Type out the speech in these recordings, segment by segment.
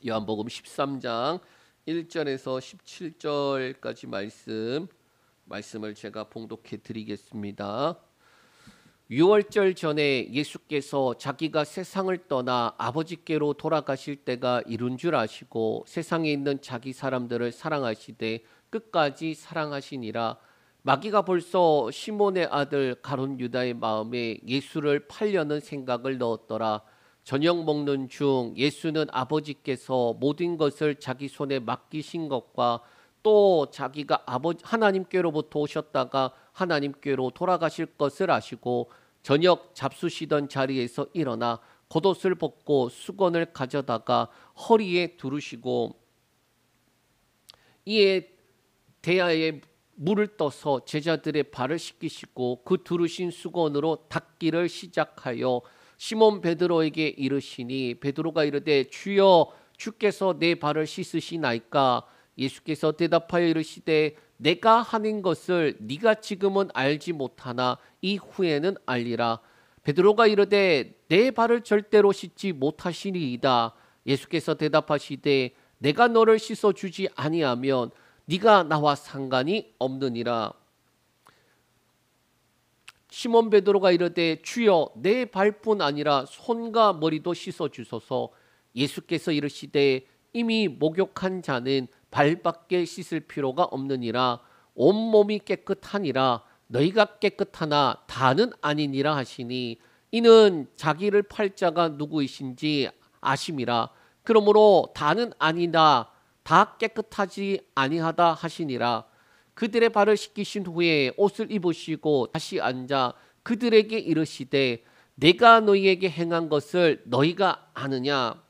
요한복음 13장 1절에서 17절까지 말씀을 제가 봉독해 드리겠습니다. 유월절 전에 예수께서 자기가 세상을 떠나 아버지께로 돌아가실 때가 이룬 줄 아시고 세상에 있는 자기 사람들을 사랑하시되 끝까지 사랑하시니라. 마귀가 벌써 시몬의 아들 가룟 유다의 마음에 예수를 팔려는 생각을 넣었더라. 저녁 먹는 중 예수는 아버지께서 모든 것을 자기 손에 맡기신 것과 또 자기가 하나님께로부터 오셨다가 하나님께로 돌아가실 것을 아시고 저녁 잡수시던 자리에서 일어나 겉옷을 벗고 수건을 가져다가 허리에 두르시고 이에 대야에 물을 떠서 제자들의 발을 씻기시고 그 두르신 수건으로 닦기를 시작하여 시몬 베드로에게 이르시니 베드로가 이르되 주여 주께서 내 발을 씻으시나이까. 예수께서 대답하여 이르시되 내가 하는 것을 네가 지금은 알지 못하나 이후에는 알리라. 베드로가 이르되 내 발을 절대로 씻지 못하시리이다. 예수께서 대답하시되 내가 너를 씻어주지 아니하면 네가 나와 상관이 없느니라. 시몬 베드로가 이르되 주여 내 발뿐 아니라 손과 머리도 씻어주소서. 예수께서 이르시되 이미 목욕한 자는 발밖에 씻을 필요가 없느니라. 온몸이 깨끗하니라. 너희가 깨끗하나 다는 아니니라 하시니 이는 자기를 팔 자가 누구이신지 아심이라. 그러므로 다는 아니다 다 깨끗하지 아니하다 하시니라. 그들의 발을 씻기신 후에 옷을 입으시고 다시 앉아 그들에게 이르시되 내가 너희에게 행한 것을 너희가 아느냐.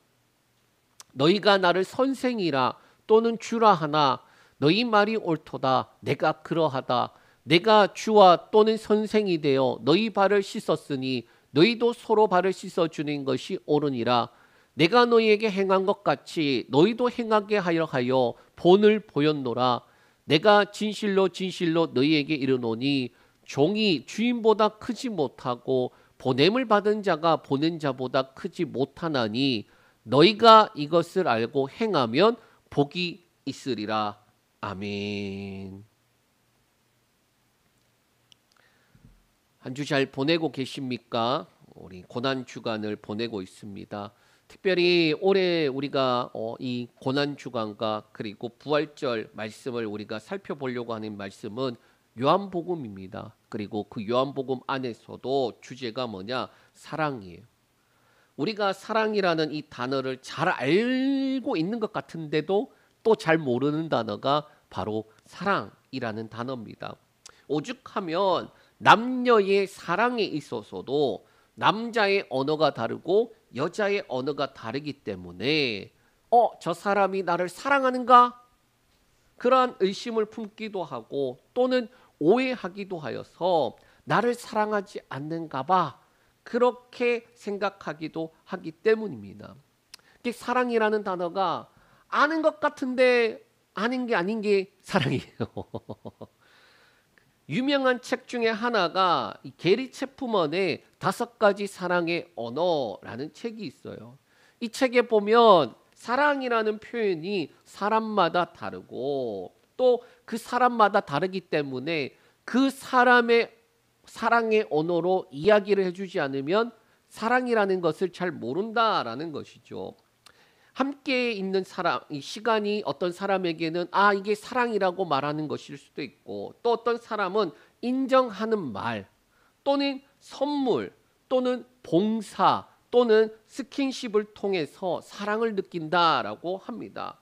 너희가 나를 선생이라 또는 주라 하나 너희 말이 옳도다. 내가 그러하다. 내가 주와 또는 선생이 되어 너희 발을 씻었으니 너희도 서로 발을 씻어주는 것이 옳으니라. 내가 너희에게 행한 것 같이 너희도 행하게 하여 본을 보였노라. 내가 진실로 진실로 너희에게 이르노니 종이 주인보다 크지 못하고 보냄을 받은 자가 보낸 자보다 크지 못하나니 너희가 이것을 알고 행하면 복이 있으리라. 아멘. 한 주 잘 보내고 계십니까? 우리 고난 주간을 보내고 있습니다. 특별히 올해 우리가 이 고난 주간과 그리고 부활절 말씀을 우리가 살펴보려고 하는 말씀은 요한복음입니다. 그리고 그 요한복음 안에서도 주제가 뭐냐? 사랑이에요. 우리가 사랑이라는 이 단어를 잘 알고 있는 것 같은데도 또 잘 모르는 단어가 바로 사랑이라는 단어입니다. 오죽하면 남녀의 사랑에 있어서도 남자의 언어가 다르고 여자의 언어가 다르기 때문에 저 사람이 나를 사랑하는가? 그러한 의심을 품기도 하고 또는 오해하기도 하여서 나를 사랑하지 않는가 봐 그렇게 생각하기도 하기 때문입니다. 사랑이라는 단어가 아는 것 같은데 아는 게 아닌 게 사랑이에요. 유명한 책 중에 하나가 게리 체프먼의 5가지 사랑의 언어라는 책이 있어요. 이 책에 보면 사랑이라는 표현이 사람마다 다르고 또 그 사람마다 다르기 때문에 그 사람의 사랑의 언어로 이야기를 해주지 않으면 사랑이라는 것을 잘 모른다라는 것이죠. 함께 있는 사람, 이 시간이 어떤 사람에게는 이게 사랑이라고 말하는 것일 수도 있고 또 어떤 사람은 인정하는 말 또는 선물 또는 봉사 또는 스킨십을 통해서 사랑을 느낀다라고 합니다.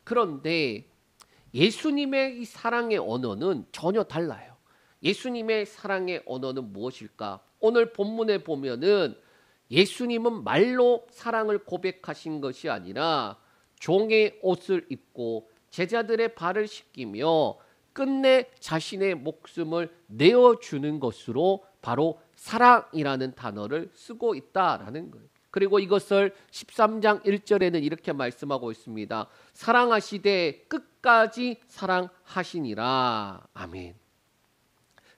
그런데 예수님의 이 사랑의 언어는 전혀 달라요. 예수님의 사랑의 언어는 무엇일까? 오늘 본문에 보면은 예수님은 말로 사랑을 고백하신 것이 아니라 종의 옷을 입고 제자들의 발을 씻기며 끝내 자신의 목숨을 내어주는 것으로 바로 사랑이라는 단어를 쓰고 있다라는 거예요. 그리고 이것을 13장 1절에는 이렇게 말씀하고 있습니다. 사랑하시되 끝까지 사랑하시니라. 아멘.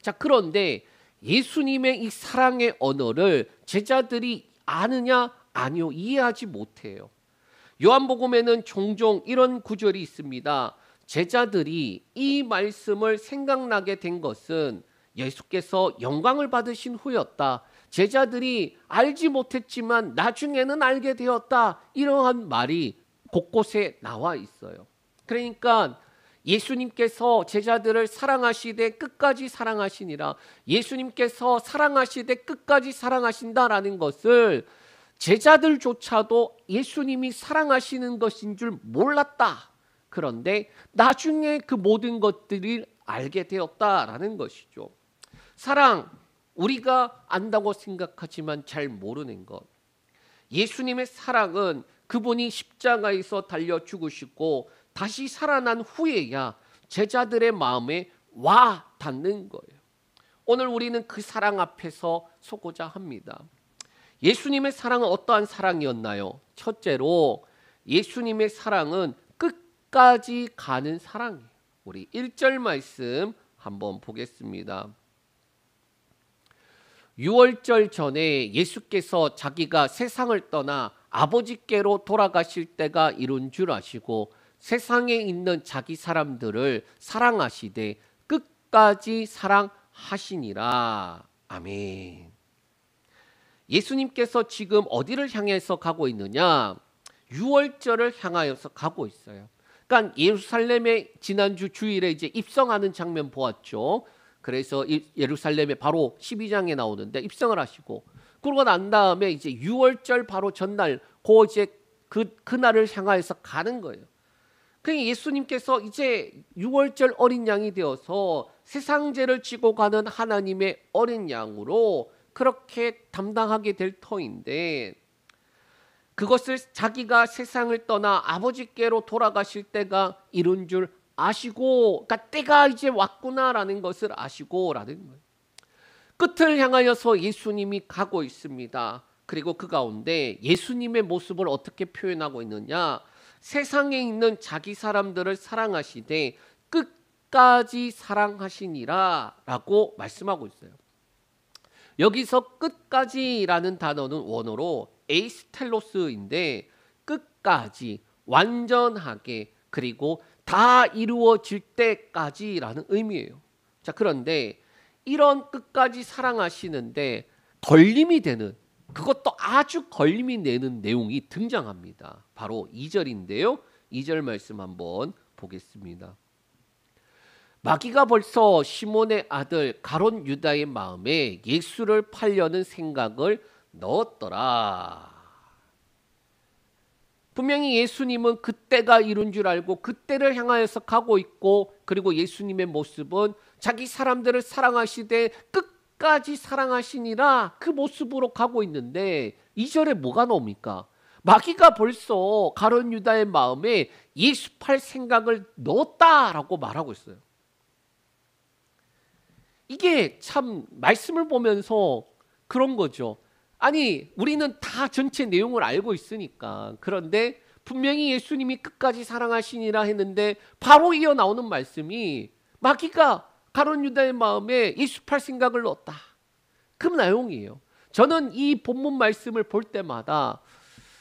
자, 그런데 예수님의 이 사랑의 언어를 제자들이 아느냐? 아니요, 이해하지 못해요. 요한복음에는 종종 이런 구절이 있습니다. 제자들이 이 말씀을 생각나게 된 것은 예수께서 영광을 받으신 후였다. 제자들이 알지 못했지만 나중에는 알게 되었다. 이러한 말이 곳곳에 나와 있어요. 그러니까 예수님께서 제자들을 사랑하시되 끝까지 사랑하시니라. 예수님께서 사랑하시되 끝까지 사랑하신다라는 것을 제자들조차도 예수님이 사랑하시는 것인 줄 몰랐다. 그런데 나중에 그 모든 것들을 알게 되었다라는 것이죠. 사랑, 우리가 안다고 생각하지만 잘 모르는 것. 예수님의 사랑은 그분이 십자가에서 달려 죽으시고 다시 살아난 후에야 제자들의 마음에 와 닿는 거예요. 오늘 우리는 그 사랑 앞에서 서고자 합니다. 예수님의 사랑은 어떠한 사랑이었나요? 첫째로 예수님의 사랑은 끝까지 가는 사랑이에요. 우리 1절 말씀 한번 보겠습니다. 유월절 전에 예수께서 자기가 세상을 떠나 아버지께로 돌아가실 때가 이룬 줄 아시고 세상에 있는 자기 사람들을 사랑하시되 끝까지 사랑하시니라. 아멘. 예수님께서 지금 어디를 향해서 가고 있느냐? 유월절을 향하여서 가고 있어요. 그러니까 예루살렘에 지난주 주일에 이제 입성하는 장면 보았죠. 그래서 예루살렘에 바로 12장에 나오는데 입성을 하시고 그러고 난 다음에 이제 유월절 바로 전날 이제 그날을 향하여서 가는 거예요. 그러니까 예수님께서 이제 유월절 어린 양이 되어서 세상 죄를 지고 가는 하나님의 어린 양으로 그렇게 담당하게 될 터인데 그것을 자기가 세상을 떠나 아버지께로 돌아가실 때가 이룬 줄 아시고, 그러니까 때가 이제 왔구나라는 것을 아시고라는 거예요. 끝을 향하여서 예수님이 가고 있습니다. 그리고 그 가운데 예수님의 모습을 어떻게 표현하고 있느냐? 세상에 있는 자기 사람들을 사랑하시되 끝까지 사랑하시니라 라고 말씀하고 있어요. 여기서 끝까지라는 단어는 원어로 에이스텔로스인데 끝까지, 완전하게, 그리고 다 이루어질 때까지라는 의미예요. 자, 그런데 이런 끝까지 사랑하시는데 걸림이 되는, 그것도 아주 걸림이 되는 내용이 등장합니다. 바로 2절인데요. 2절 말씀 한번 보겠습니다. 마귀가 벌써 시몬의 아들 가롯 유다의 마음에 예수를 팔려는 생각을 넣었더라. 분명히 예수님은 그때가 이룬 줄 알고 그때를 향하여서 가고 있고, 그리고 예수님의 모습은 자기 사람들을 사랑하시되 끝까지 사랑하시니라 그 모습으로 가고 있는데 2절에 뭐가 나옵니까? 마귀가 벌써 가롯 유다의 마음에 예수 팔 생각을 넣었다라고 말하고 있어요. 이게 참 말씀을 보면서 그런 거죠. 아니, 우리는 다 전체 내용을 알고 있으니까. 그런데 분명히 예수님이 끝까지 사랑하시니라 했는데 바로 이어 나오는 말씀이 마귀가 가롯 유다의 마음에 예수 팔 생각을 넣었다. 그 내용이에요. 저는 이 본문 말씀을 볼 때마다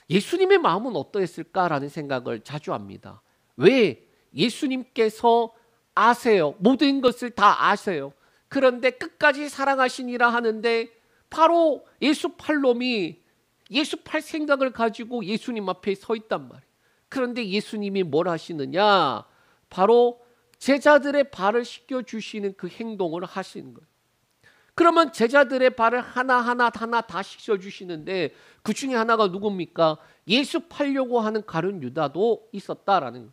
예수님의 마음은 어떠했을까라는 생각을 자주 합니다. 왜? 예수님께서 아세요. 모든 것을 다 아세요. 그런데 끝까지 사랑하시니라 하는데 바로 예수 팔 놈이 예수 팔 생각을 가지고 예수님 앞에 서 있단 말이에요. 그런데 예수님이 뭘 하시느냐? 바로 제자들의 발을 씻겨주시는 그 행동을 하시는 거예요. 그러면 제자들의 발을 하나하나 다 씻겨주시는데 그 중에 하나가 누굽니까? 예수 팔려고 하는 가룟 유다도 있었다라는 거예요.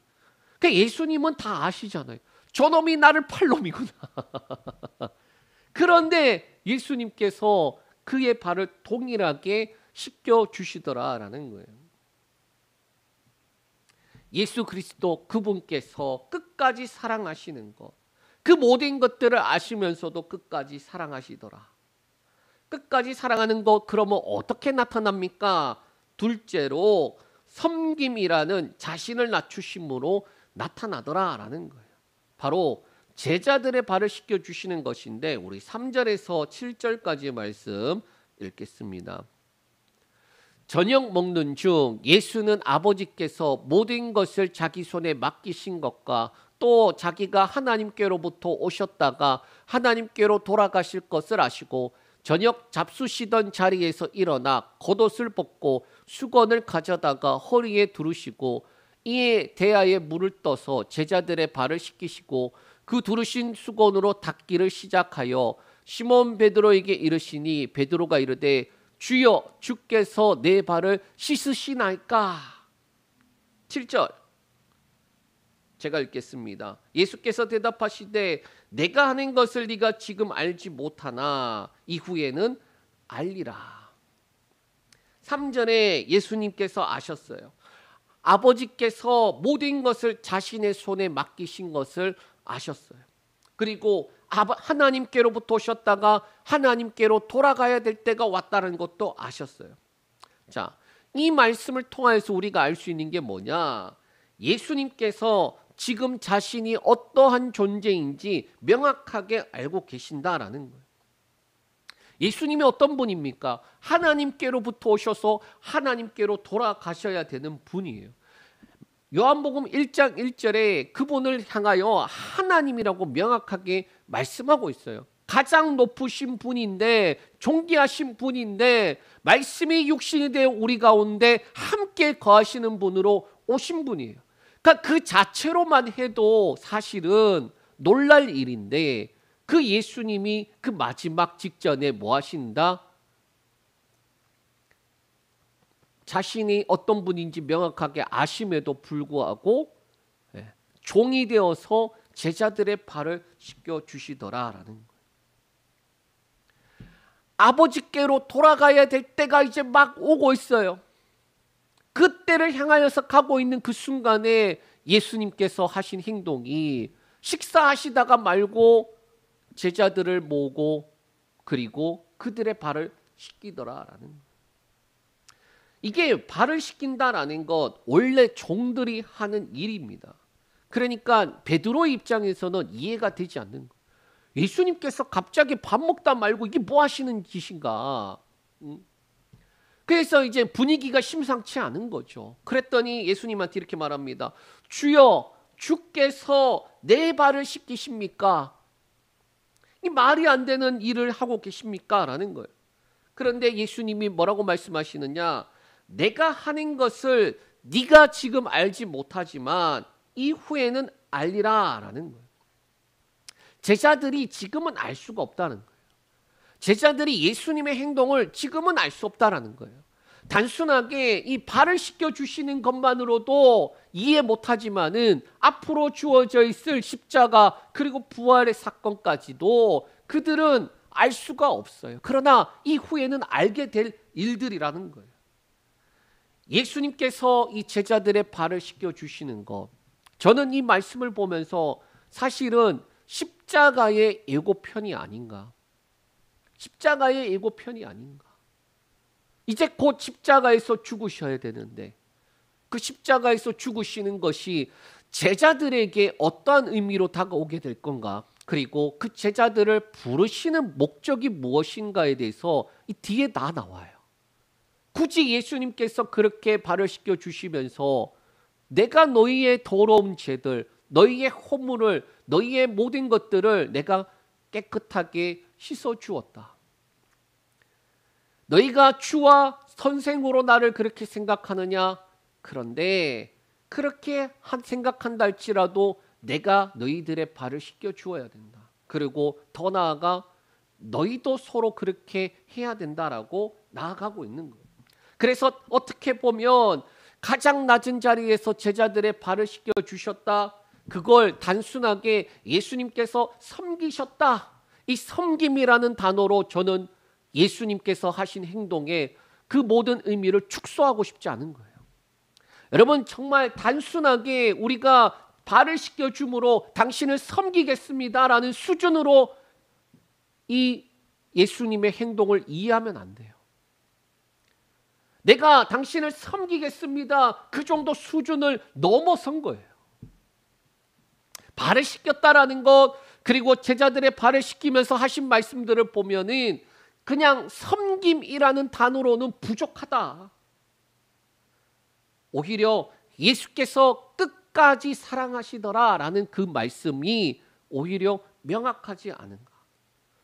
그러니까 예수님은 다 아시잖아요. 저놈이 나를 팔 놈이구나. 그런데 예수님께서 그의 발을 동일하게 씻겨주시더라라는 거예요. 예수 그리스도 그분께서 끝까지 사랑하시는 것, 그 모든 것들을 아시면서도 끝까지 사랑하시더라. 끝까지 사랑하는 것, 그러면 어떻게 나타납니까? 둘째로 섬김이라는 자신을 낮추심으로 나타나더라라는 거예요. 바로 제자들의 발을 씻겨주시는 것인데 우리 3절에서 7절까지의 말씀 읽겠습니다. 저녁 먹는 중 예수는 아버지께서 모든 것을 자기 손에 맡기신 것과 또 자기가 하나님께로부터 오셨다가 하나님께로 돌아가실 것을 아시고 저녁 잡수시던 자리에서 일어나 겉옷을 벗고 수건을 가져다가 허리에 두르시고 이에 대야에 물을 떠서 제자들의 발을 씻기시고 그 두르신 수건으로 닦기를 시작하여 시몬 베드로에게 이르시니 베드로가 이르되 주여 주께서 내 발을 씻으시나이까. 7절 제가 읽겠습니다. 예수께서 대답하시되 내가 하는 것을 네가 지금 알지 못하나 이후에는 알리라. 3절에 예수님께서 아셨어요. 아버지께서 모든 것을 자신의 손에 맡기신 것을 아셨어요. 그리고 하나님께로부터 오셨다가 하나님께로 돌아가야 될 때가 왔다는 것도 아셨어요. 자, 이 말씀을 통해서 우리가 알 수 있는 게 뭐냐? 예수님께서 지금 자신이 어떠한 존재인지 명확하게 알고 계신다라는 거예요. 예수님이 어떤 분입니까? 하나님께로부터 오셔서 하나님께로 돌아가셔야 되는 분이에요. 요한복음 1장 1절에 그분을 향하여 하나님이라고 명확하게 말씀하고 있어요. 가장 높으신 분인데, 존귀하신 분인데, 말씀이 육신이 되어 우리 가운데 함께 거하시는 분으로 오신 분이에요. 그러니까 그 자체로만 해도 사실은 놀랄 일인데, 그 예수님이 그 마지막 직전에 뭐 하신다? 자신이 어떤 분인지 명확하게 아심에도 불구하고 종이 되어서 제자들의 발을 씻겨주시더라라는 거예요. 아버지께로 돌아가야 될 때가 이제 막 오고 있어요. 그때를 향하여서 가고 있는 그 순간에 예수님께서 하신 행동이 식사하시다가 말고 제자들을 모으고 그리고 그들의 발을 씻기더라라는 거예요. 이게 발을 씻긴다라는 것 원래 종들이 하는 일입니다. 그러니까 베드로의 입장에서는 이해가 되지 않는 거예요. 예수님께서 갑자기 밥 먹다 말고 이게 뭐 하시는 짓인가? 그래서 이제 분위기가 심상치 않은 거죠. 그랬더니 예수님한테 이렇게 말합니다. 주여, 주께서 내 발을 씻기십니까? 이 말이 안 되는 일을 하고 계십니까? 라는 거예요. 그런데 예수님이 뭐라고 말씀하시느냐? 내가 하는 것을 네가 지금 알지 못하지만 이후에는 알리라 라는 거예요. 제자들이 지금은 알 수가 없다는 거예요. 제자들이 예수님의 행동을 지금은 알 수 없다라는 거예요. 단순하게 이 발을 씻겨주시는 것만으로도 이해 못하지만은 앞으로 주어져 있을 십자가 그리고 부활의 사건까지도 그들은 알 수가 없어요. 그러나 이후에는 알게 될 일들이라는 거예요. 예수님께서 이 제자들의 발을 씻겨주시는 것, 저는 이 말씀을 보면서 사실은 십자가의 예고편이 아닌가, 십자가의 예고편이 아닌가. 이제 곧 십자가에서 죽으셔야 되는데 그 십자가에서 죽으시는 것이 제자들에게 어떠한 의미로 다가오게 될 건가, 그리고 그 제자들을 부르시는 목적이 무엇인가에 대해서 이 뒤에 다 나와요. 굳이 예수님께서 그렇게 발을 씻겨주시면서 내가 너희의 더러운 죄들, 너희의 허물을, 너희의 모든 것들을 내가 깨끗하게 씻어주었다. 너희가 주와 선생으로 나를 그렇게 생각하느냐? 그런데 그렇게 생각한다 할지라도 내가 너희들의 발을 씻겨주어야 된다. 그리고 더 나아가 너희도 서로 그렇게 해야 된다라고 나아가고 있는 거예요. 그래서 어떻게 보면 가장 낮은 자리에서 제자들의 발을 씻겨주셨다. 그걸 단순하게 예수님께서 섬기셨다. 이 섬김이라는 단어로 저는 예수님께서 하신 행동에 그 모든 의미를 축소하고 싶지 않은 거예요. 여러분, 정말 단순하게 우리가 발을 씻겨줌으로 당신을 섬기겠습니다라는 수준으로 이 예수님의 행동을 이해하면 안 돼요. 내가 당신을 섬기겠습니다, 그 정도 수준을 넘어선 거예요. 발을 씻겼다라는 것, 그리고 제자들의 발을 씻기면서 하신 말씀들을 보면은 그냥 섬김이라는 단어로는 부족하다. 오히려 예수께서 끝까지 사랑하시더라라는 그 말씀이 오히려 명확하지 않은가.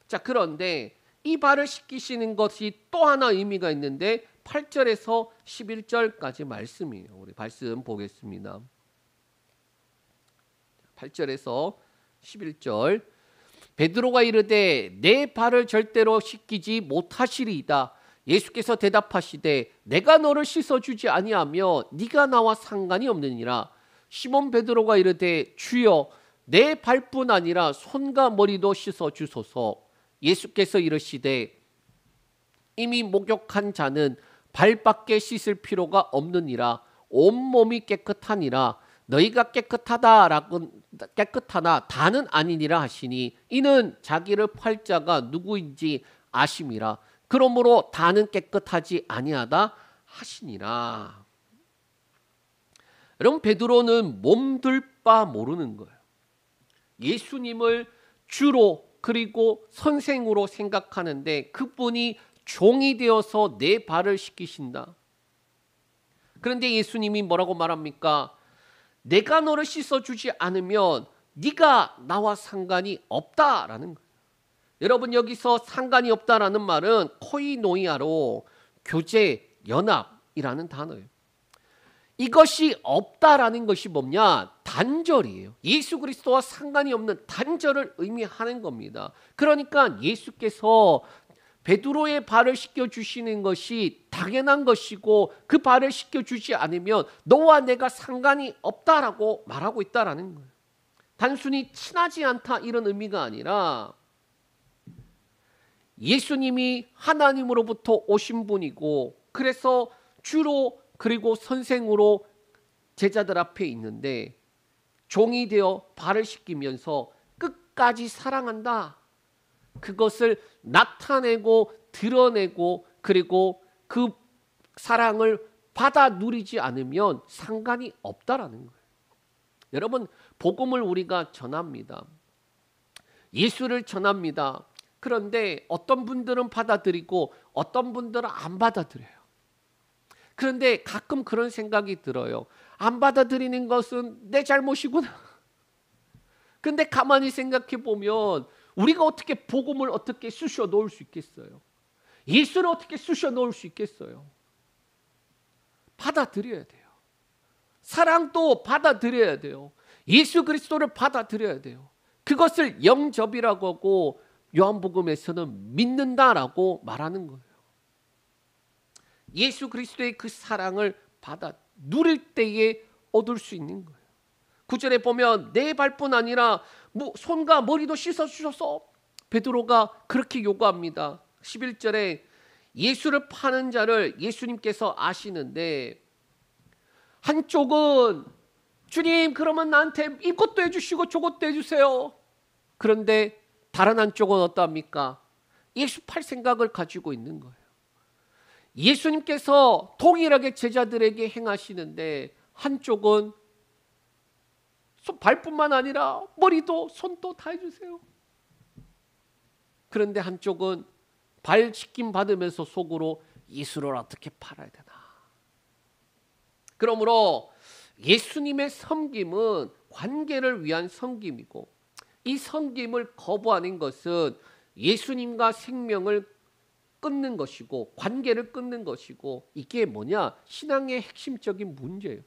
자, 그런데 이 발을 씻기시는 것이 또 하나 의미가 있는데 8절에서 11절까지 말씀이에요. 우리 말씀 보겠습니다. 8절에서 11절. 베드로가 이르되 내 발을 절대로 씻기지 못하시리이다. 예수께서 대답하시되 내가 너를 씻어주지 아니하며 네가 나와 상관이 없느니라. 시몬 베드로가 이르되 주여 내 발뿐 아니라 손과 머리도 씻어주소서. 예수께서 이르시되 이미 목욕한 자는 발밖에 씻을 필요가 없느니라. 온몸이 깨끗하니라. 너희가 깨끗하나 다는 아니니라 하시니 이는 자기를 팔 자가 누구인지 아심이라. 그러므로 다는 깨끗하지 아니하다 하시니라. 여러분, 베드로는 몸둘 바 모르는 거예요. 예수님을 주로 그리고 선생으로 생각하는데 그분이 종이 되어서 내 발을 씻기신다. 그런데 예수님이 뭐라고 말합니까? 내가 너를 씻어주지 않으면 네가 나와 상관이 없다라는 거예요. 여러분, 여기서 상관이 없다라는 말은 코이노이아로 교제, 연합이라는 단어예요. 이것이 없다라는 것이 뭐냐? 단절이에요. 예수 그리스도와 상관이 없는 단절을 의미하는 겁니다. 그러니까 예수께서 베드로의 발을 씻겨주시는 것이 당연한 것이고 그 발을 씻겨주지 않으면 너와 내가 상관이 없다라고 말하고 있다라는 거예요. 단순히 친하지 않다 이런 의미가 아니라 예수님이 하나님으로부터 오신 분이고 그래서 주로 그리고 선생으로 제자들 앞에 있는데 종이 되어 발을 씻기면서 끝까지 사랑한다. 그것을 나타내고 드러내고 그리고 그 사랑을 받아 누리지 않으면 상관이 없다라는 거예요. 여러분, 복음을 우리가 전합니다. 예수를 전합니다. 그런데 어떤 분들은 받아들이고 어떤 분들은 안 받아들여요. 그런데 가끔 그런 생각이 들어요. 안 받아들이는 것은 내 잘못이구나. 근데 가만히 생각해 보면 우리가 어떻게 복음을 어떻게 쑤셔 놓을 수 있겠어요? 예수를 어떻게 쑤셔 놓을 수 있겠어요? 받아들여야 돼요. 사랑도 받아들여야 돼요. 예수 그리스도를 받아들여야 돼요. 그것을 영접이라고 하고 요한복음에서는 믿는다라고 말하는 거예요. 예수 그리스도의 그 사랑을 받아 누릴 때에 얻을 수 있는 거예요. 9절에 보면 내 발뿐 아니라 손과 머리도 씻어주셔서 베드로가 그렇게 요구합니다. 11절에 예수를 파는 자를 예수님께서 아시는데 한쪽은 주님 그러면 나한테 이것도 해주시고 저것도 해주세요. 그런데 다른 한쪽은 어떠합니까? 예수 팔 생각을 가지고 있는 거예요. 예수님께서 동일하게 제자들에게 행하시는데 한쪽은 발뿐만 아니라 머리도 손도 다 해주세요. 그런데 한쪽은 발 씻김 받으면서 속으로 예수를 어떻게 팔아야 되나. 그러므로 예수님의 섬김은 관계를 위한 섬김이고 이 섬김을 거부하는 것은 예수님과 생명을 끊는 것이고 관계를 끊는 것이고 이게 뭐냐? 신앙의 핵심적인 문제예요.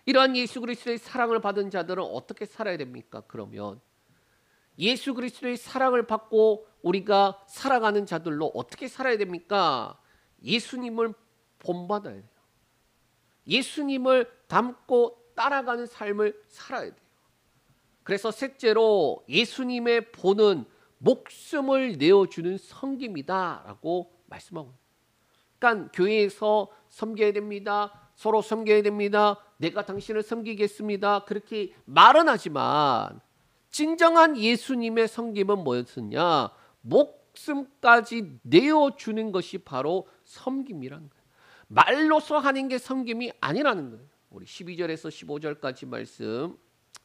이러한 예수 그리스도의 사랑을 받은 자들은 어떻게 살아야 됩니까? 그러면 예수 그리스도의 사랑을 받고 우리가 살아가는 자들로 어떻게 살아야 됩니까? 예수님을 본받아야 돼요. 예수님을 닮고 따라가는 삶을 살아야 돼요. 그래서 셋째로 예수님의 본은 목숨을 내어주는 섬김이다라고 말씀하고 있어요. 그러니까 교회에서 섬겨야 됩니다. 서로 섬겨야 됩니다. 내가 당신을 섬기겠습니다. 그렇게 말은 하지만 진정한 예수님의 섬김은 뭐였느냐? 목숨까지 내어주는 것이 바로 섬김이라는 거예요. 말로서 하는 게 섬김이 아니라는 거예요. 우리 12절에서 15절까지 말씀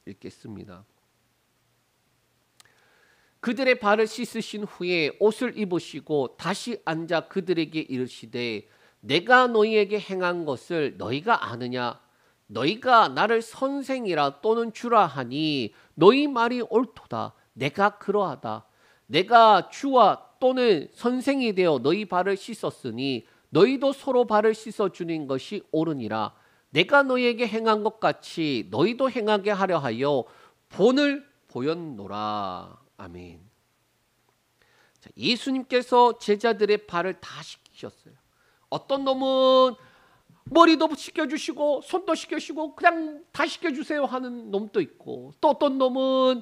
읽겠습니다. 그들의 발을 씻으신 후에 옷을 입으시고 다시 앉아 그들에게 이르시되 내가 너희에게 행한 것을 너희가 아느냐? 너희가 나를 선생이라 또는 주라 하니 너희 말이 옳도다. 내가 그러하다. 내가 주와 또는 선생이 되어 너희 발을 씻었으니 너희도 서로 발을 씻어주는 것이 옳으니라. 내가 너희에게 행한 것 같이 너희도 행하게 하려 하여 본을 보였노라. 아멘. 자, 예수님께서 제자들의 발을 다 씻기셨어요. 어떤 놈은 머리도 씻겨주시고 손도 씻겨주시고 그냥 다 씻겨주세요 하는 놈도 있고, 또 어떤 놈은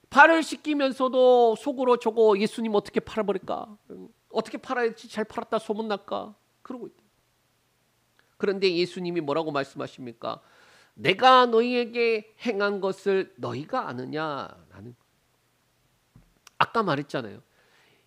발을 씻기면서도 속으로 저거 예수님 어떻게 팔아버릴까? 어떻게 팔아야지 잘 팔았다 소문날까? 그러고 있다. 그런데 예수님이 뭐라고 말씀하십니까? 내가 너희에게 행한 것을 너희가 아느냐? 라는. 아까 말했잖아요.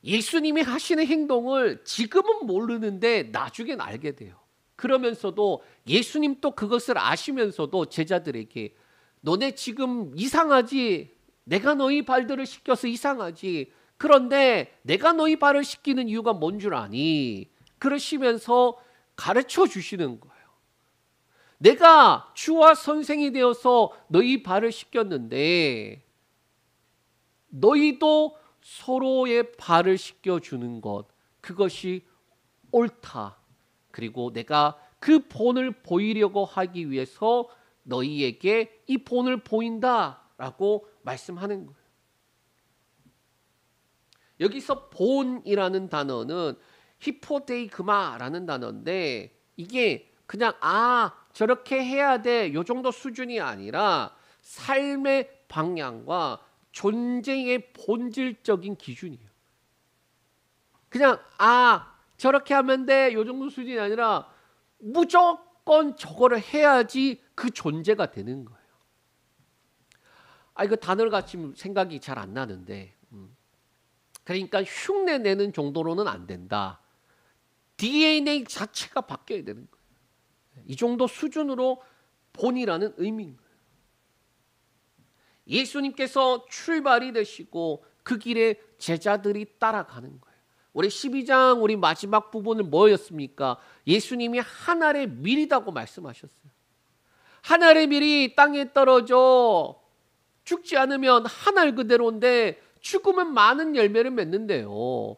예수님이 하시는 행동을 지금은 모르는데 나중엔 알게 돼요. 그러면서도 예수님 또 그것을 아시면서도 제자들에게 너네 지금 이상하지? 내가 너희 발들을 씻겨서 이상하지? 그런데 내가 너희 발을 씻기는 이유가 뭔 줄 아니? 그러시면서 가르쳐 주시는 거예요. 내가 주와 선생이 되어서 너희 발을 씻겼는데 너희도 서로의 발을 씻겨주는 것, 그것이 옳다. 그리고 내가 그 본을 보이려고 하기 위해서 너희에게 이 본을 보인다라고 말씀하는 거예요. 여기서 본이라는 단어는 히포데이그마라는 단어인데, 이게 그냥 저렇게 해야 돼 요 정도 수준이 아니라 삶의 방향과 존재의 본질적인 기준이에요. 그냥 저렇게 하면 돼 요 정도 수준이 아니라 무조건 저거를 해야지 그 존재가 되는 거예요. 이거 단어를 같이 생각이 잘 안 나는데, 그러니까 흉내 내는 정도로는 안 된다. DNA 자체가 바뀌어야 되는 거예요. 이 정도 수준으로 본이라는 의미인 거예요. 예수님께서 출발이 되시고 그 길에 제자들이 따라가는 거예요. 우리 12장 우리 마지막 부분은 뭐였습니까? 예수님이 한 알의 밀이라고 말씀하셨어요. 한 알의 밀이 땅에 떨어져 죽지 않으면 한 알 그대로인데 죽으면 많은 열매를 맺는데요.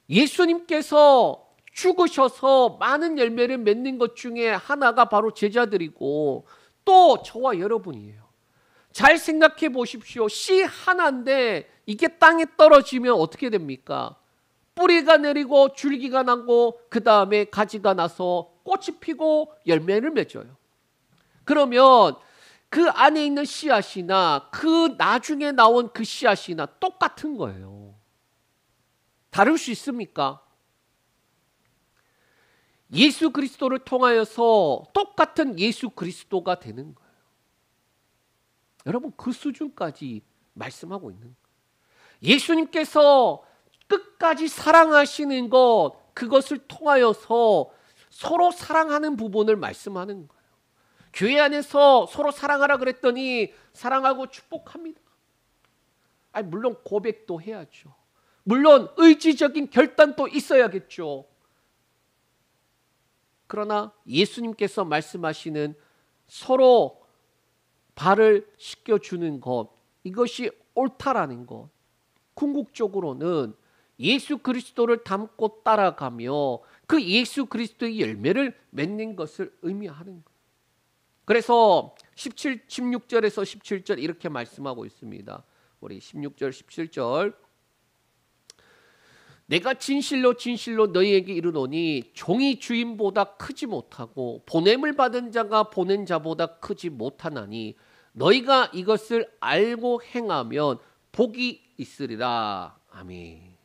예수님께서 죽으셔서 많은 열매를 맺는 것 중에 하나가 바로 제자들이고 또 저와 여러분이에요. 잘 생각해 보십시오. 씨 하나인데 이게 땅에 떨어지면 어떻게 됩니까? 뿌리가 내리고 줄기가 나고 그 다음에 가지가 나서 꽃이 피고 열매를 맺어요. 그러면 그 안에 있는 씨앗이나 그 나중에 나온 그 씨앗이나 똑같은 거예요. 다를 수 있습니까? 예수 그리스도를 통하여서 똑같은 예수 그리스도가 되는 거예요. 여러분, 그 수준까지 말씀하고 있는 거예요. 예수님께서 끝까지 사랑하시는 것, 그것을 통하여서 서로 사랑하는 부분을 말씀하는 거예요. 교회 안에서 서로 사랑하라 그랬더니 사랑하고 축복합니다. 물론 고백도 해야죠. 물론 의지적인 결단도 있어야겠죠. 그러나 예수님께서 말씀하시는 서로 발을 씻겨주는 것, 이것이 옳다라는 것. 궁극적으로는 예수 그리스도를 닮고 따라가며 그 예수 그리스도의 열매를 맺는 것을 의미하는 거예요. 그래서 16절에서 17절 이렇게 말씀하고 있습니다. 우리 16절 17절, 내가 진실로 진실로 너희에게 이르노니 종이 주인보다 크지 못하고 보냄을 받은 자가 보낸 자보다 크지 못하나니 너희가 이것을 알고 행하면 복이 있으리라. 아멘.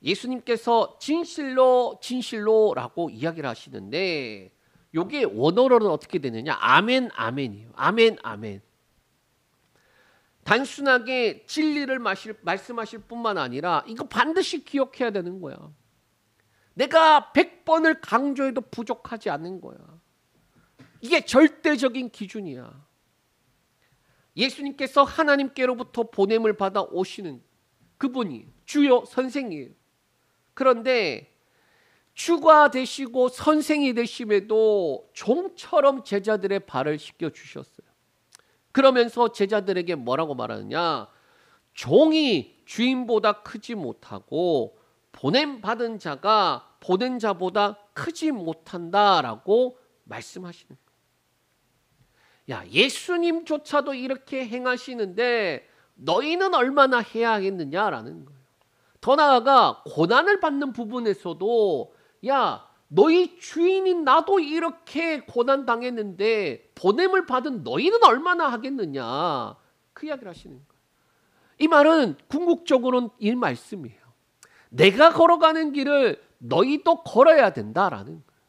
예수님께서 진실로 진실로라고 이야기를 하시는데, 이게 원어로는 어떻게 되느냐? 아멘 아멘이에요. 아멘 아멘. 단순하게 진리를 말씀하실 뿐만 아니라 이거 반드시 기억해야 되는 거야. 내가 100번을 강조해도 부족하지 않는 거야. 이게 절대적인 기준이야. 예수님께서 하나님께로부터 보냄을 받아 오시는 그분이 주요 선생이에요. 그런데 주가 되시고 선생이 되심에도 종처럼 제자들의 발을 씻겨 주셨어요. 그러면서 제자들에게 뭐라고 말하느냐? 종이 주인보다 크지 못하고 보냄받은 자가 보낸 자보다 크지 못한다라고 말씀하시는 거예요. 야, 예수님조차도 이렇게 행하시는데 너희는 얼마나 해야 하겠느냐라는 거예요. 더 나아가 고난을 받는 부분에서도 야, 너희 주인인 나도 이렇게 고난 당했는데 보냄을 받은 너희는 얼마나 하겠느냐, 그 이야기를 하시는 거예요. 이 말은 궁극적으로는 이 말씀이에요. 내가 걸어가는 길을 너희도 걸어야 된다라는 거예요.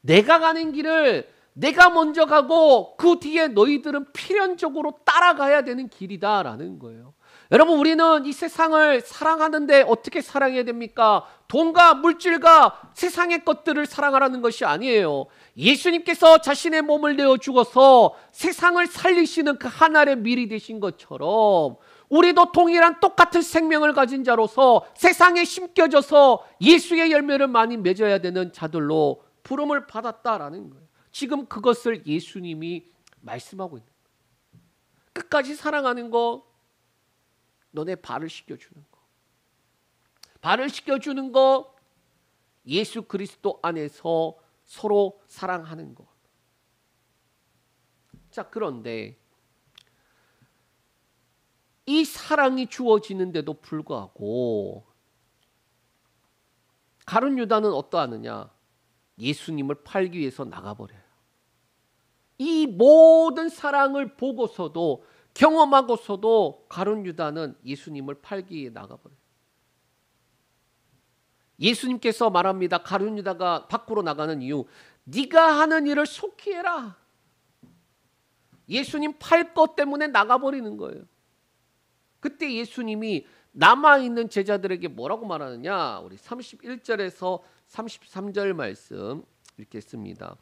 내가 가는 길을 내가 먼저 가고 그 뒤에 너희들은 필연적으로 따라가야 되는 길이다라는 거예요. 여러분, 우리는 이 세상을 사랑하는데 어떻게 사랑해야 됩니까? 돈과 물질과 세상의 것들을 사랑하라는 것이 아니에요. 예수님께서 자신의 몸을 내어 죽어서 세상을 살리시는 그 하나의 미리 되신 것처럼 우리도 동일한 똑같은 생명을 가진 자로서 세상에 심겨져서 예수의 열매를 많이 맺어야 되는 자들로 부름을 받았다라는 거예요. 지금 그것을 예수님이 말씀하고 있는 거예요. 끝까지 사랑하는 거, 너네 발을 씻겨주는 거. 발을 씻겨주는 거, 예수 그리스도 안에서 서로 사랑하는 것. 자, 그런데 이 사랑이 주어지는데도 불구하고 가룟 유다는 어떠하느냐? 예수님을 팔기 위해서 나가버려요. 이 모든 사랑을 보고서도, 경험하고서도 가룟 유다는 예수님을 팔기 위해 나가버려요. 예수님께서 말합니다. 가룟 유다가 밖으로 나가는 이유, 네가 하는 일을 속히 해라. 예수님 팔 것 때문에 나가버리는 거예요. 그때 예수님이 남아있는 제자들에게 뭐라고 말하느냐? 우리 31절에서 33절 말씀 읽겠습니다.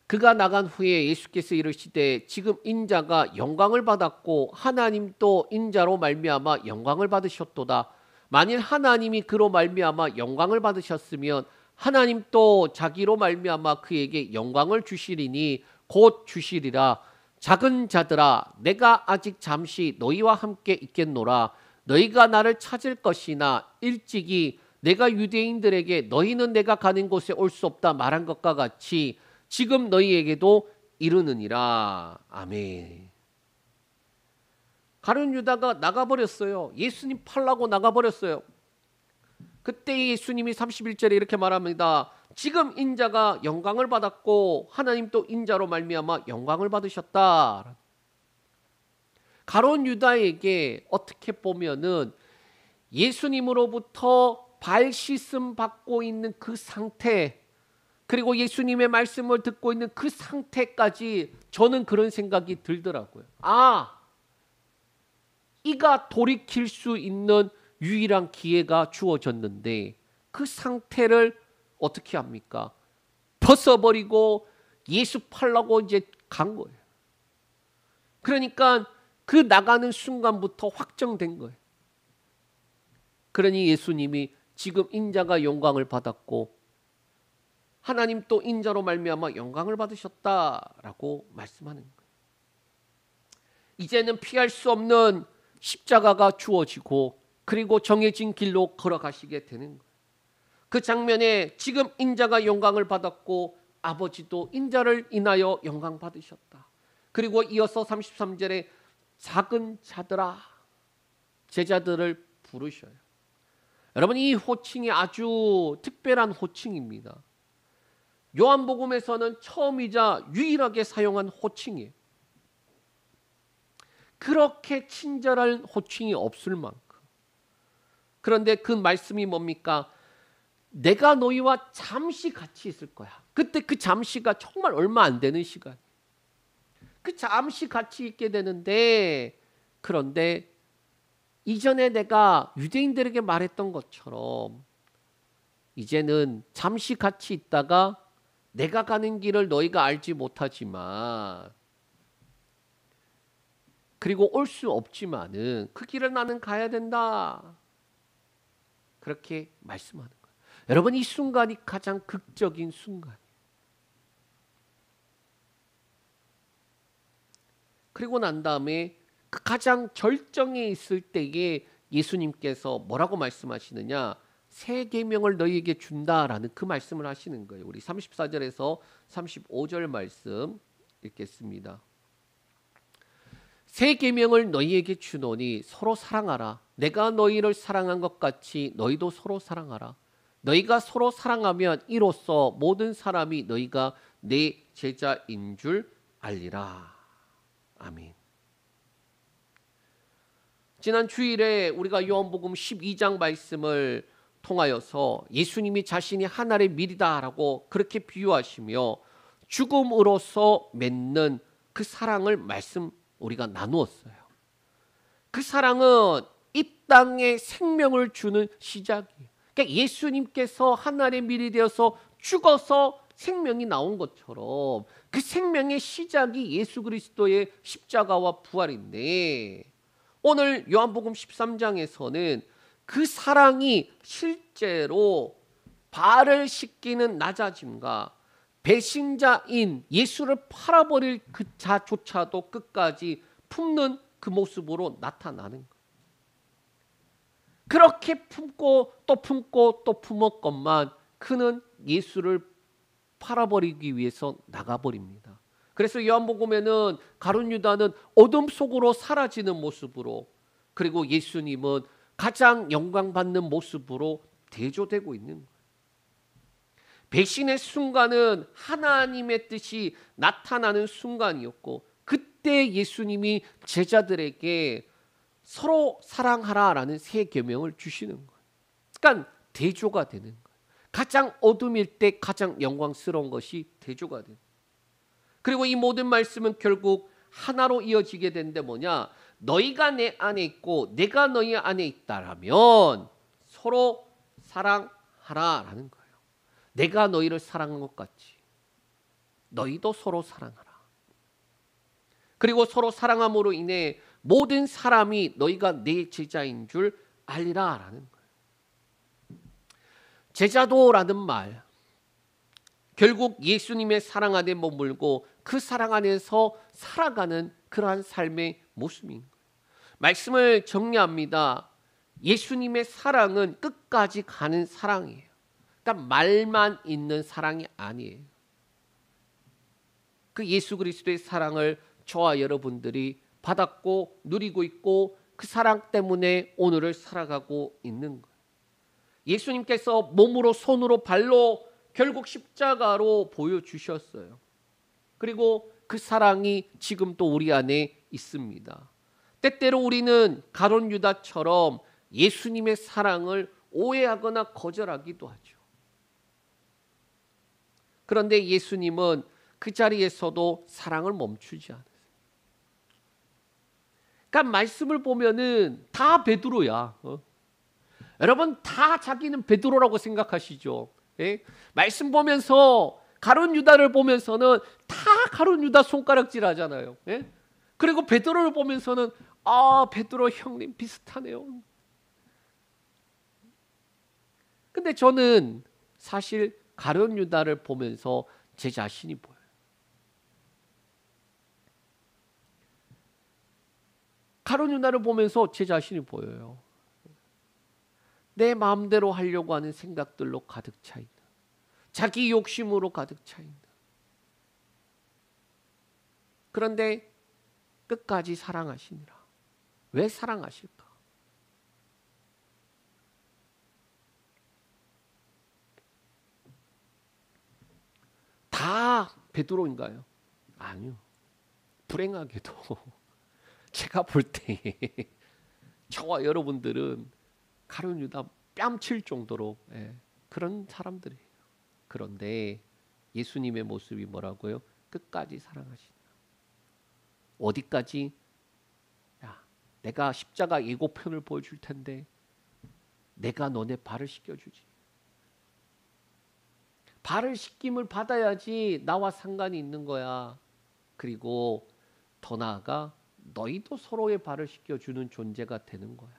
그가 나간 후에 예수께서 이르시되 지금 인자가 영광을 받았고 하나님도 인자로 말미암아 영광을 받으셨도다. 만일 하나님이 그로 말미암아 영광을 받으셨으면 하나님 또 자기로 말미암아 그에게 영광을 주시리니 곧 주시리라. 작은 자들아, 내가 아직 잠시 너희와 함께 있겠노라. 너희가 나를 찾을 것이나 일찍이 내가 유대인들에게 너희는 내가 가는 곳에 올 수 없다 말한 것과 같이 지금 너희에게도 이르느니라. 아멘. 가룟 유다가 나가버렸어요. 예수님 팔라고 나가버렸어요. 그때 예수님이 31절에 이렇게 말합니다. 지금 인자가 영광을 받았고 하나님 또 인자로 말미암아 영광을 받으셨다. 가룟 유다에게 어떻게 보면은 예수님으로부터 발 씻음 받고 있는 그 상태, 그리고 예수님의 말씀을 듣고 있는 그 상태까지 저는 그런 생각이 들더라고요. 아, 이가 돌이킬 수 있는 유일한 기회가 주어졌는데 그 상태를 어떻게 합니까? 벗어버리고 예수 팔라고 이제 간 거예요. 그러니까 그 나가는 순간부터 확정된 거예요. 그러니 예수님이 지금 인자가 영광을 받았고 하나님 또 인자로 말미암아 영광을 받으셨다라고 말씀하는 거예요. 이제는 피할 수 없는 십자가가 주어지고 그리고 정해진 길로 걸어가시게 되는 거예요. 그 장면에 지금 인자가 영광을 받았고 아버지도 인자를 인하여 영광 받으셨다. 그리고 이어서 33절에 작은 자들아, 제자들을 부르셔요. 여러분, 이 호칭이 아주 특별한 호칭입니다. 요한복음에서는 처음이자 유일하게 사용한 호칭이에요. 그렇게 친절한 호칭이 없을 만큼. 그런데 그 말씀이 뭡니까? 내가 너희와 잠시 같이 있을 거야. 그때 그 잠시가 정말 얼마 안 되는 시간. 그 잠시 같이 있게 되는데, 그런데 이전에 내가 유대인들에게 말했던 것처럼 이제는 잠시 같이 있다가 내가 가는 길을 너희가 알지 못하지만, 그리고 올 수 없지만은 그 길을 나는 가야 된다. 그렇게 말씀하는 거예요. 여러분, 이 순간이 가장 극적인 순간. 그리고 난 다음에 그 가장 절정에 있을 때에 예수님께서 뭐라고 말씀하시느냐? 새 계명을 너희에게 준다라는 그 말씀을 하시는 거예요. 우리 34절에서 35절 말씀 읽겠습니다. 새 계명을 너희에게 주노니 서로 사랑하라. 내가 너희를 사랑한 것 같이 너희도 서로 사랑하라. 너희가 서로 사랑하면 이로써 모든 사람이 너희가 내 제자인 줄 알리라. 아멘. 지난 주일에 우리가 요한복음 12장 말씀을 통하여서 예수님이 자신이 하늘의 밀이다라고 그렇게 비유하시며 죽음으로써 맺는 그 사랑을 우리가 나누었어요. 그 사랑은 이 땅에 생명을 주는 시작이에요. 그러니까 예수님께서 하늘의 밀이 되어서 죽어서 생명이 나온 것처럼 그 생명의 시작이 예수 그리스도의 십자가와 부활인데, 오늘 요한복음 13장에서는 그 사랑이 실제로 발을 씻기는 낮아짐과 배신자인 예수를 팔아버릴 그 자조차도 끝까지 품는 그 모습으로 나타나는 거예요. 그렇게 품고 또 품었건만 그는 예수를 팔아버리기 위해서 나가버립니다. 그래서 요한복음에는 가룟 유다는 어둠 속으로 사라지는 모습으로, 그리고 예수님은 가장 영광받는 모습으로 대조되고 있는 거예요. 배신의 순간은 하나님의 뜻이 나타나는 순간이었고, 그때 예수님이 제자들에게 서로 사랑하라라는 새 계명을 주시는 거예요. 그러니까 대조가 되는 거예요. 가장 어둠일 때 가장 영광스러운 것이 대조가 돼요. 그리고 이 모든 말씀은 결국 하나로 이어지게 되는데 뭐냐? 너희가 내 안에 있고 내가 너희 안에 있다라면 서로 사랑하라라는 거예요. 내가 너희를 사랑한 것 같이 너희도 서로 사랑하라. 그리고 서로 사랑함으로 인해 모든 사람이 너희가 내 제자인 줄 알리라라는 거예요. 제자도라는 말, 결국 예수님의 사랑 안에 머물고 그 사랑 안에서 살아가는 그러한 삶의 모습인 거예요. 말씀을 정리합니다. 예수님의 사랑은 끝까지 가는 사랑이에요. 그러니까 말만 있는 사랑이 아니에요. 그 예수 그리스도의 사랑을 저와 여러분들이 받았고 누리고 있고 그 사랑 때문에 오늘을 살아가고 있는 거예요. 예수님께서 몸으로 손으로 발로 결국 십자가로 보여주셨어요. 그리고 그 사랑이 지금 또 우리 안에 있습니다. 때때로 우리는 가룟 유다처럼 예수님의 사랑을 오해하거나 거절하기도 하죠. 그런데 예수님은 그 자리에서도 사랑을 멈추지 않으세요. 그러니까 말씀을 보면은 다 베드로야. 여러분 다 자기는 베드로라고 생각하시죠. 예? 말씀 보면서 가룟 유다를 보면서는 다 가룟 유다 손가락질 하잖아요. 예? 그리고 베드로를 보면서는 베드로 형님 비슷하네요. 근데 저는 사실 가룟 유다를 보면서 제 자신이 보여요. 가룟 유다를 보면서 제 자신이 보여요. 내 마음대로 하려고 하는 생각들로 가득 차 있는, 자기 욕심으로 가득 차 있는. 그런데 끝까지 사랑하시니라. 왜 사랑하실까? 다 베드로인가요? 아니요. 불행하게도 제가 볼 때 저와 여러분들은 가룟 유다 뺨칠 정도로 그런 사람들이에요. 그런데 예수님의 모습이 뭐라고요? 끝까지 사랑하시니라. 어디까지? 야, 내가 십자가 예고편을 보여줄 텐데 내가 너네 발을 씻겨주지. 발을 씻김을 받아야지 나와 상관이 있는 거야. 그리고 더 나아가 너희도 서로의 발을 씻겨주는 존재가 되는 거야.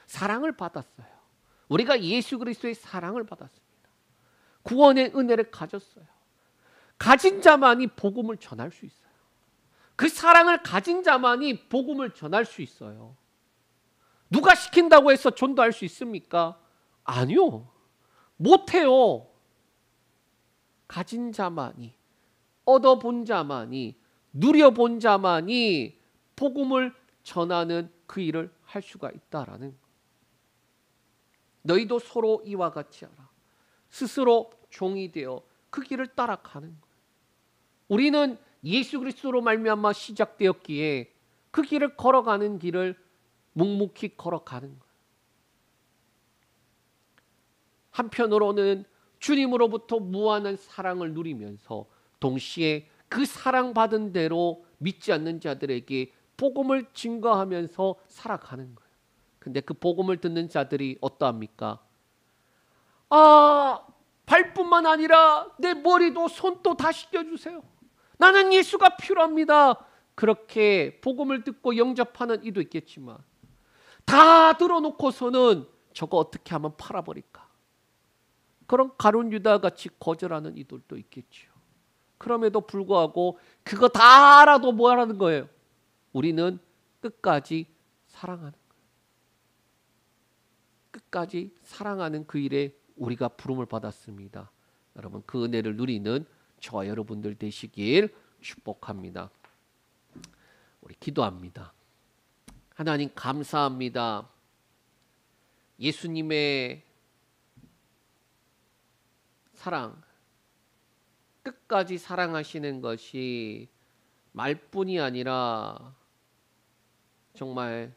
사랑을 받았어요. 우리가 예수 그리스도의 사랑을 받았습니다. 구원의 은혜를 가졌어요. 가진 자만이 복음을 전할 수 있어요. 그 사랑을 가진 자만이 복음을 전할 수 있어요. 누가 시킨다고 해서 전도할 수 있습니까? 아니요. 못해요. 가진 자만이, 얻어본 자만이, 누려본 자만이 복음을 전하는 그 일을 할 수가 있다라는 거예요. 너희도 서로 이와 같이 하라. 스스로 종이 되어 그 길을 따라가는 거예요. 우리는 예수 그리스도로 말미암아 시작되었기에 그 길을 걸어가는 길을 묵묵히 걸어가는 거예요. 한편으로는 주님으로부터 무한한 사랑을 누리면서 동시에 그 사랑받은 대로 믿지 않는 자들에게 복음을 증거하면서 살아가는 거예요. 근데 그 복음을 듣는 자들이 어떠합니까? 발뿐만 아니라 내 머리도 손도 다 씻겨주세요. 나는 예수가 필요합니다. 그렇게 복음을 듣고 영접하는 이도 있겠지만 다 들어놓고서는 저거 어떻게 하면 팔아버릴까? 그런 가룟 유다 같이 거절하는 이들도 있겠죠. 그럼에도 불구하고 그거 다 알아도 뭐 하라는 거예요? 우리는 끝까지 사랑하는 거예요. 끝까지 사랑하는 그 일에 우리가 부름을 받았습니다. 여러분 그 은혜를 누리는 저와 여러분들 되시길 축복합니다. 우리 기도합니다. 하나님 감사합니다. 예수님의 사랑, 끝까지 사랑하시는 것이 말뿐이 아니라 정말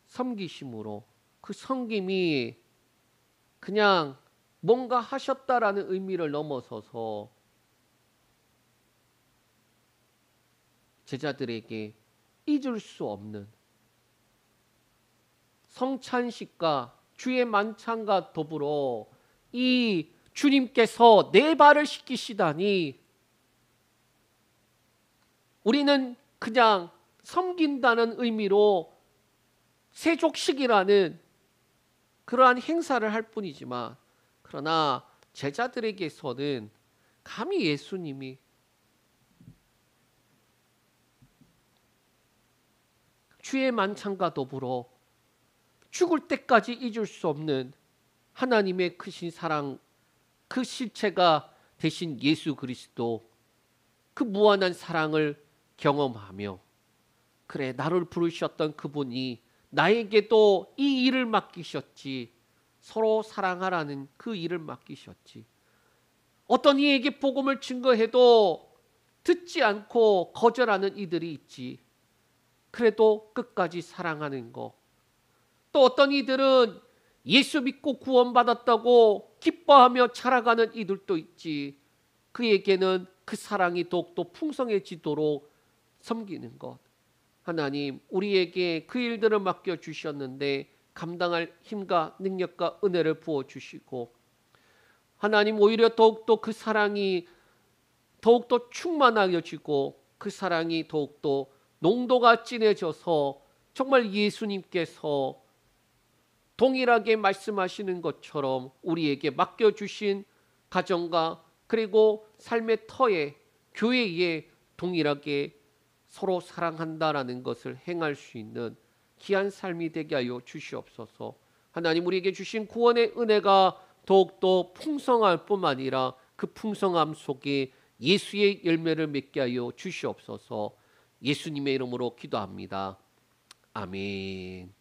섬기심으로 그 섬김이 그냥 뭔가 하셨다라는 의미를 넘어서서 제자들에게 잊을 수 없는 성찬식과 주의 만찬과 더불어 이 주님께서 내 발을 씻기시다니 우리는 그냥 섬긴다는 의미로 세족식이라는 그러한 행사를 할 뿐이지만 그러나 제자들에게서는 감히 예수님이 주의 만찬과 더불어 죽을 때까지 잊을 수 없는 하나님의 크신 사랑 그 실체가 되신 예수 그리스도 그 무한한 사랑을 경험하며 그래 나를 부르셨던 그분이 나에게도 이 일을 맡기셨지 서로 사랑하라는 그 일을 맡기셨지 어떤 이에게 복음을 증거해도 듣지 않고 거절하는 이들이 있지 그래도 끝까지 사랑하는 거 또 어떤 이들은 예수 믿고 구원받았다고 기뻐하며 자라가는 이들도 있지 그에게는 그 사랑이 더욱더 풍성해지도록 섬기는 것 하나님 우리에게 그 일들을 맡겨주셨는데 감당할 힘과 능력과 은혜를 부어주시고 하나님 오히려 더욱더 그 사랑이 더욱더 충만하여지고 그 사랑이 더욱더 농도가 진해져서 정말 예수님께서 동일하게 말씀하시는 것처럼 우리에게 맡겨주신 가정과 그리고 삶의 터에 교회에 동일하게 서로 사랑한다라는 것을 행할 수 있는 귀한 삶이 되게 하여 주시옵소서. 하나님 우리에게 주신 구원의 은혜가 더욱더 풍성할 뿐만 아니라 그 풍성함 속에 예수의 열매를 맺게 하여 주시옵소서. 예수님의 이름으로 기도합니다. 아멘.